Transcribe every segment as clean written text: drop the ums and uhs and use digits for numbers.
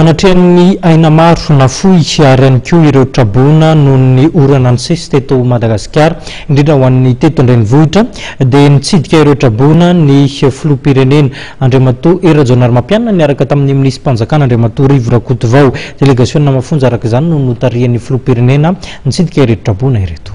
Anatrehan'ny aina maro nafoy ary ihany koa ireo trabona noho ny orana ansesy teto Madagasikara indrindra ho an'ny teto an-drenivohitra dia nitsidika ireo trabona ny filoham-pirenena Andriamatoa Rajaonarimampianina niaraka tamin'ny minisitrim-panjakana Andriamatoa Rivo Rakotovao. Delegaciona mafonja araka izany no notarian'ny filoham-pirenena nitsidika ireto trabona ireto.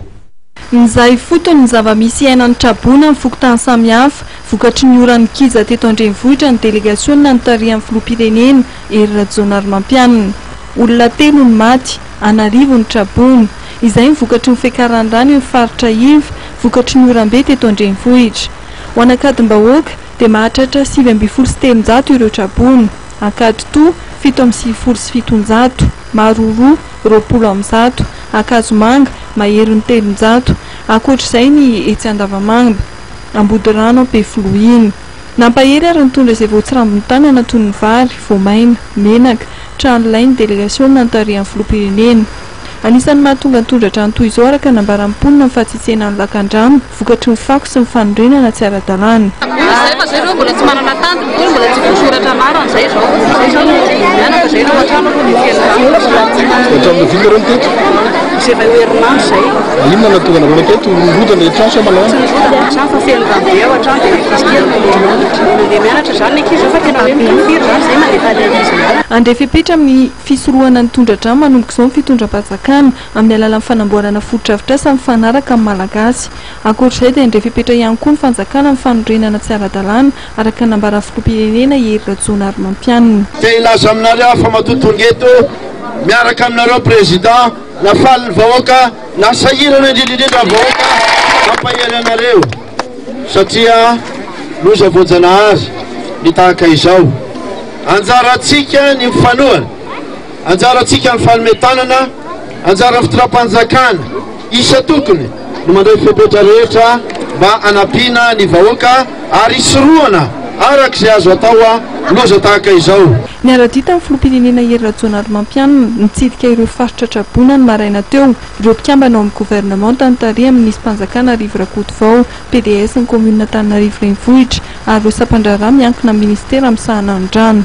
Nizay fotony ny zava-misy iainan'ny trabona ny fokontany samihafa vokatry ny oran'ny kiza teto an-drenivohitra ny delegaciona notarian'ny filoham-pirenena Rajaonarimampianina. Olona 3 ny maty, 9 ny trabona. Izay ny vokatry ny fiakaran'ny rano ny faritra Iva vokatry ny oram-be teto an-drenivohitra. Ho an'Ankadimbahoaka dia mahatratra 7,700 ireo trabona. Ankaditoa 7,700, Maroro 20,100, Akazomanga mahery ny 300. Ankoatr'izay ny etsy Andavamanga, Ambodirano Ampefilohiny. Nampahery ary nitondra izay voatsirambiny tanana toy ny vary, voamaina, menaka, trano lay ny delegaciona notarian'ny filoham-pirenena. Anisan'ny mahatonga nitondra-drano toy izao araka nambaran'ny mponina ny fahatsitsiana ny lakan-drano vokatry ny fako sy ny fanondrenana tsy ara-dalàna. Zay zao mbola tsy manana tanty, mbola tsy voasoratra maro an'izay zao. Zay zao mianaka zay no atrano aloha ny fiainana. Izay efa herinandro zay. Inona nahatonga anareo teto rodana ny trano sa malao? Trano fa feno rano be ao atrano dia izy mandeha mianatra zany ny ankizy fa tena hoe mifiry zany zay mandeha tany ankizy. Andrefa hipetra amin'ny fisorohana ny tondra-drano manomboka izao ny fitondram-panjakana amin'ny alalan'ny fanamboarana foto-drafitrasa mifanaraka amin'ny malagasy. Ankoatr'izay dia andrefa hipetra ihany koa ny fanjakana amin'ny fanondrenana tsy ara-dalàna araka nambaran'ny filoham-pirenena Rajaonarimampianina. Te ilaza aminareo fa matotonga eto miaraka aminareo président nafaly ny vahoaka nasahirana indrindrindrindra vahoaka mampahery anareo satria loza voajanahary ny tahaka izao. Anjaratsika ny mifanohana, anjaratsika ny fanometanana, anjara fitondram-panjakana isa tokony no mandray fepetra rehetra mba anampiana ny vahoaka ary isorohana arak'izay azo atao loza tahaka izao. Niara-dita ny filoham-pirenena Rajaonarimampianina nitsidika ireo faritra trabona ny maraina teo ireo mpikambana ao amin'ny gouvernemanta notarian'ny minisitrim-panjakana Rivo Rakotovao, PDS ny commune Antananarivo renivohitra ary ireo sampandraraha miankina amin'ny ministera amin'ny sahanan'ny rano.